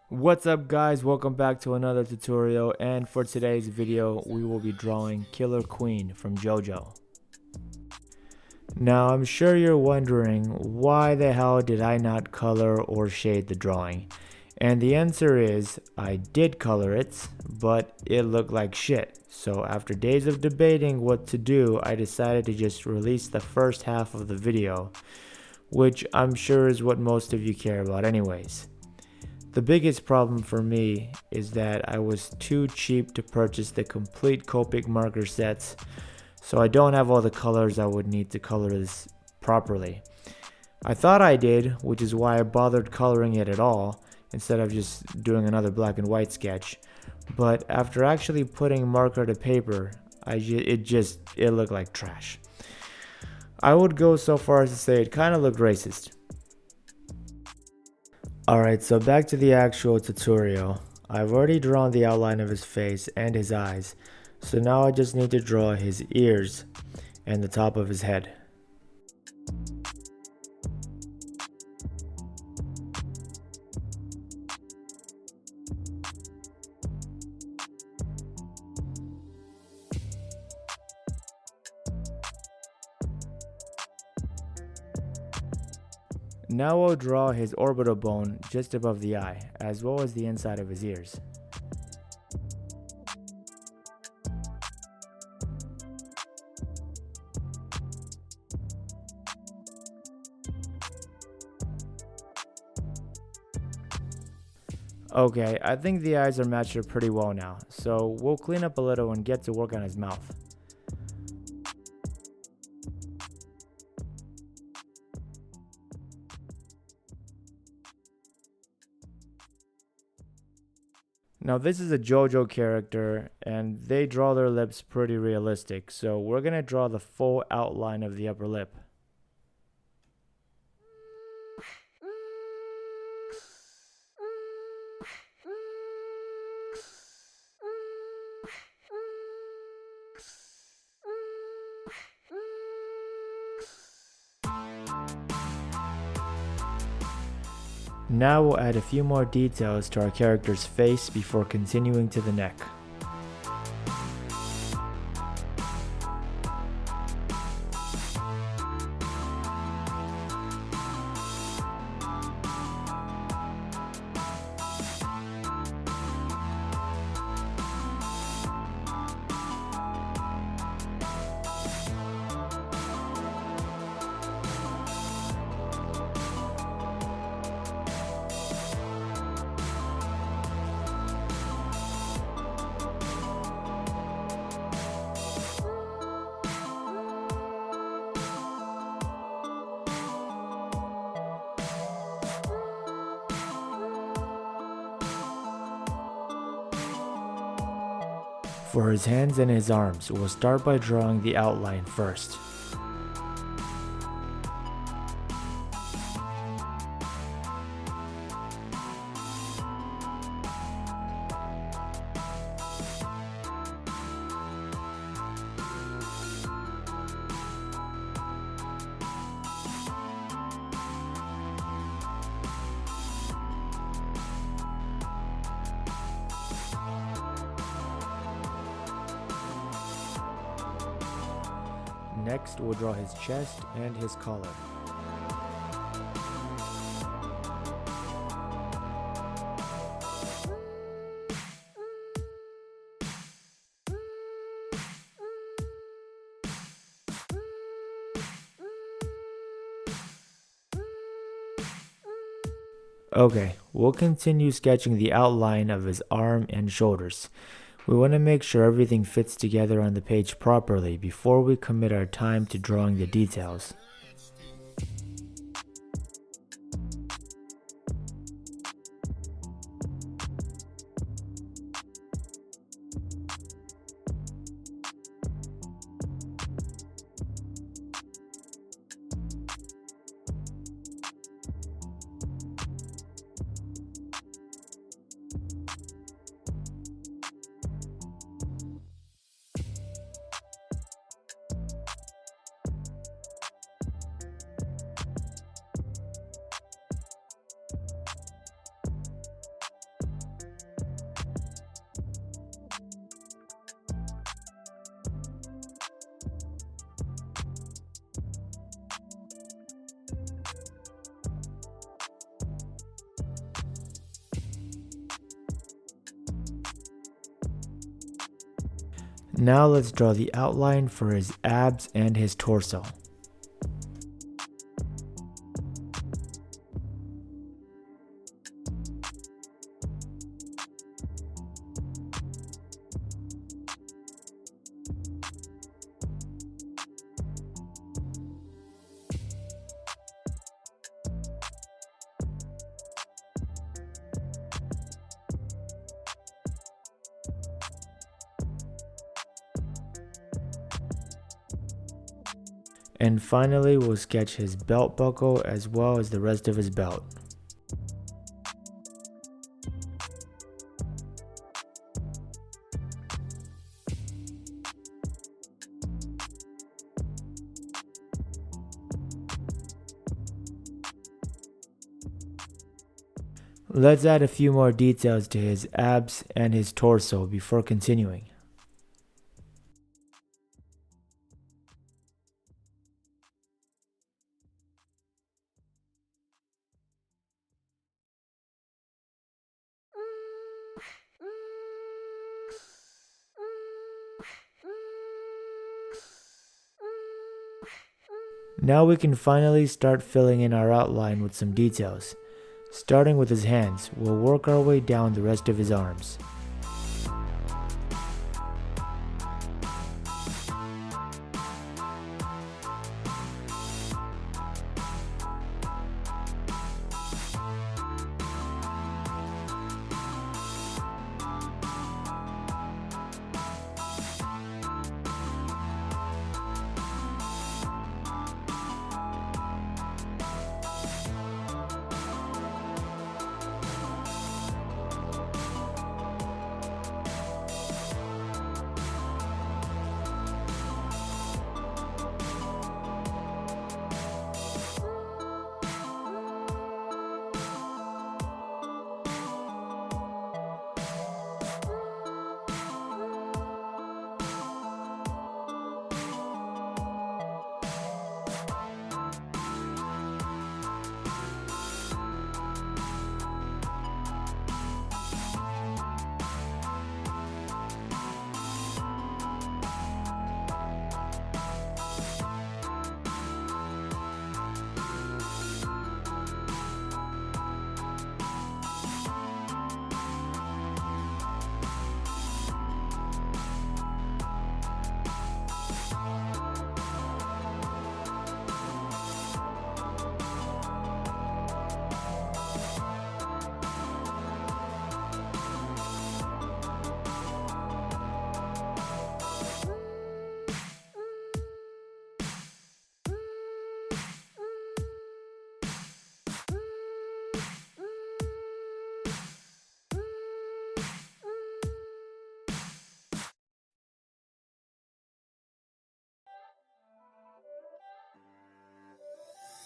What's up guys, welcome back to another tutorial, and for today's video we will be drawing Killer Queen from JoJo. Now I'm sure you're wondering, why the hell did I not color or shade the drawing? And the answer is, I did color it, but it looked like shit. So after days of debating what to do, I decided to just release the first half of the video, which I'm sure is what most of you care about anyways. The biggest problem for me is that I was too cheap to purchase the complete Copic marker sets, so I don't have all the colors I would need to color this properly. I thought I did, which is why I bothered coloring it at all, instead of just doing another black and white sketch. But after actually putting marker to paper, it looked like trash. I would go so far as to say it kind of looked racist. Alright, so back to the actual tutorial. I've already drawn the outline of his face and his eyes, so now I just need to draw his ears and the top of his head. Now we'll draw his orbital bone just above the eye, as well as the inside of his ears. Okay, I think the eyes are matched up pretty well now, so we'll clean up a little and get to work on his mouth. Now this is a JoJo character, and they draw their lips pretty realistic, so we're going to draw the full outline of the upper lip. Now we'll add a few more details to our character's face before continuing to the neck. For his hands and his arms, we'll start by drawing the outline first. Next, we'll draw his chest and his collar. Okay, we'll continue sketching the outline of his arm and shoulders. We want to make sure everything fits together on the page properly before we commit our time to drawing the details. Now let's draw the outline for his abs and his torso. And finally, we'll sketch his belt buckle as well as the rest of his belt. Let's add a few more details to his abs and his torso before continuing. Now we can finally start filling in our outline with some details. Starting with his hands, we'll work our way down the rest of his arms.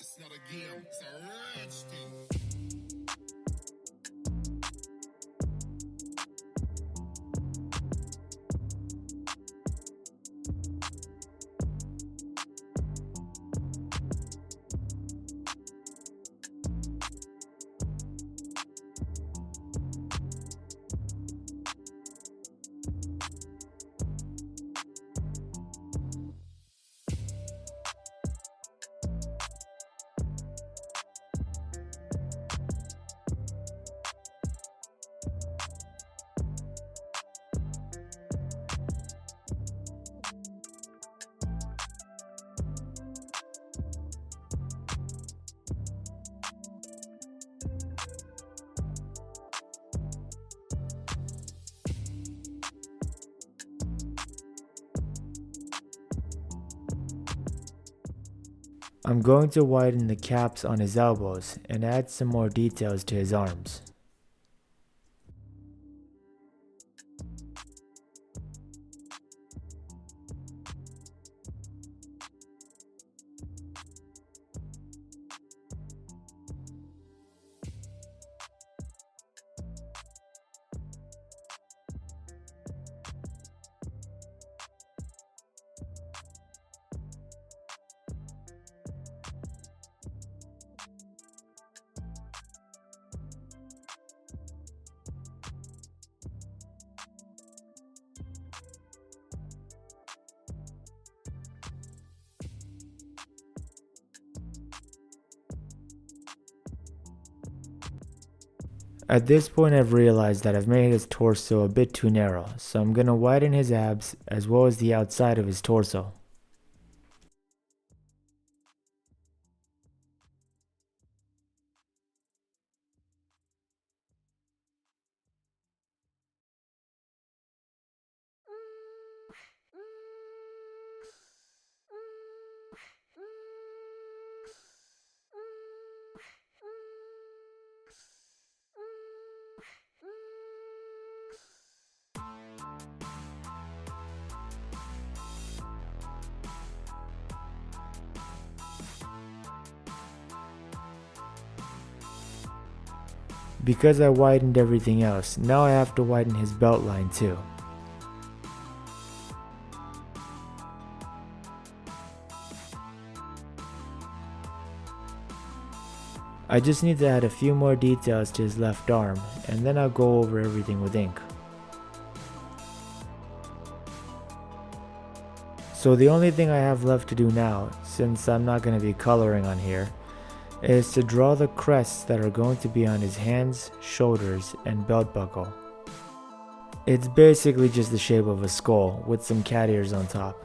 It's not a game, it's a rich thing. I'm going to widen the caps on his elbows and add some more details to his arms. At this point I've realized that I've made his torso a bit too narrow, so I'm gonna widen his abs as well as the outside of his torso. Because I widened everything else, now I have to widen his belt line too. I just need to add a few more details to his left arm, and then I'll go over everything with ink. So the only thing I have left to do now, since I'm not going to be coloring on here, is to draw the crests that are going to be on his hands, shoulders, and belt buckle. It's basically just the shape of a skull with some cat ears on top.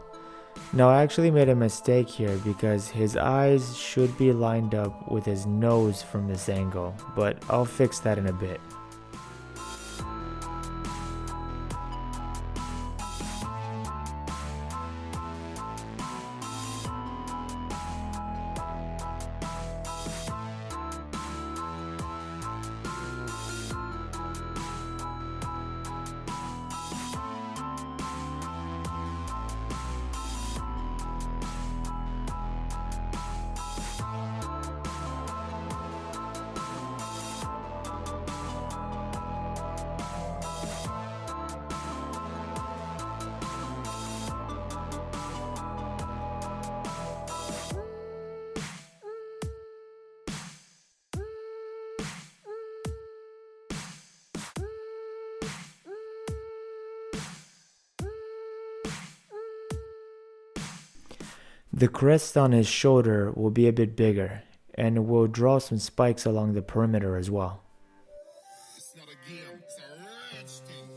Now I actually made a mistake here because his eyes should be lined up with his nose from this angle, but I'll fix that in a bit. The crest on his shoulder will be a bit bigger, and we'll draw some spikes along the perimeter as well. It's not a game, it's a rich thing.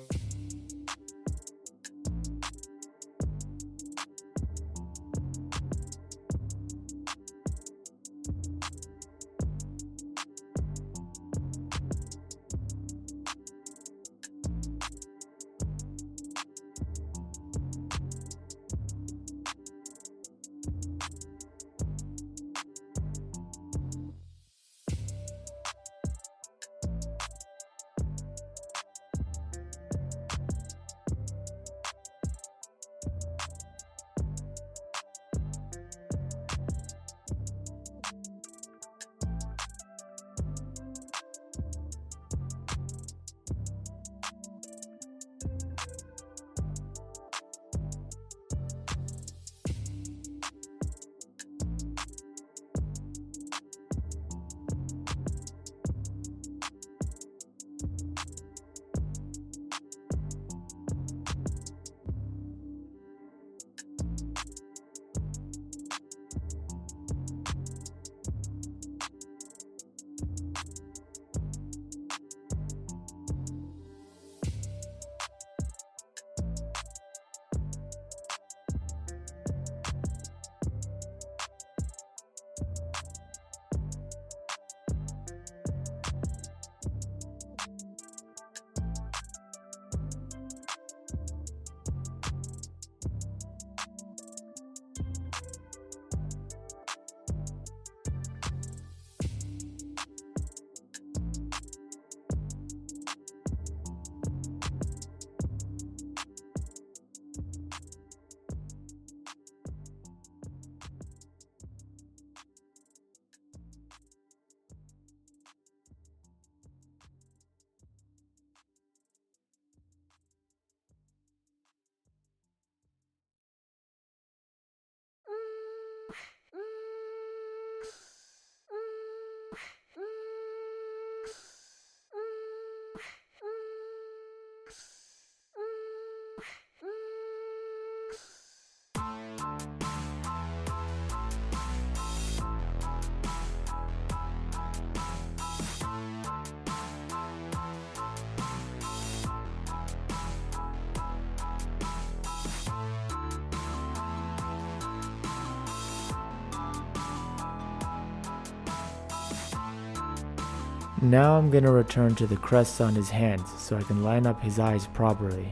Now I'm gonna return to the crests on his hands so I can line up his eyes properly.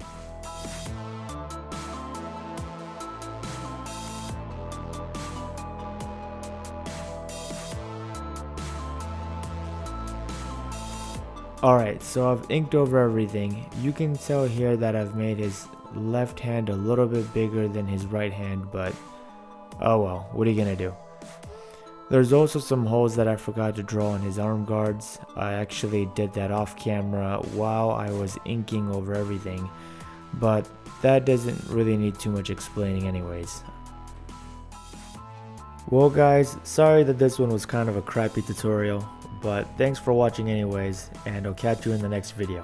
Alright, so I've inked over everything. You can tell here that I've made his left hand a little bit bigger than his right hand, but oh well, what are you gonna do? There's also some holes that I forgot to draw on his arm guards. I actually did that off camera while I was inking over everything, but that doesn't really need too much explaining anyways. Well guys, sorry that this one was kind of a crappy tutorial, but thanks for watching anyways, and I'll catch you in the next video.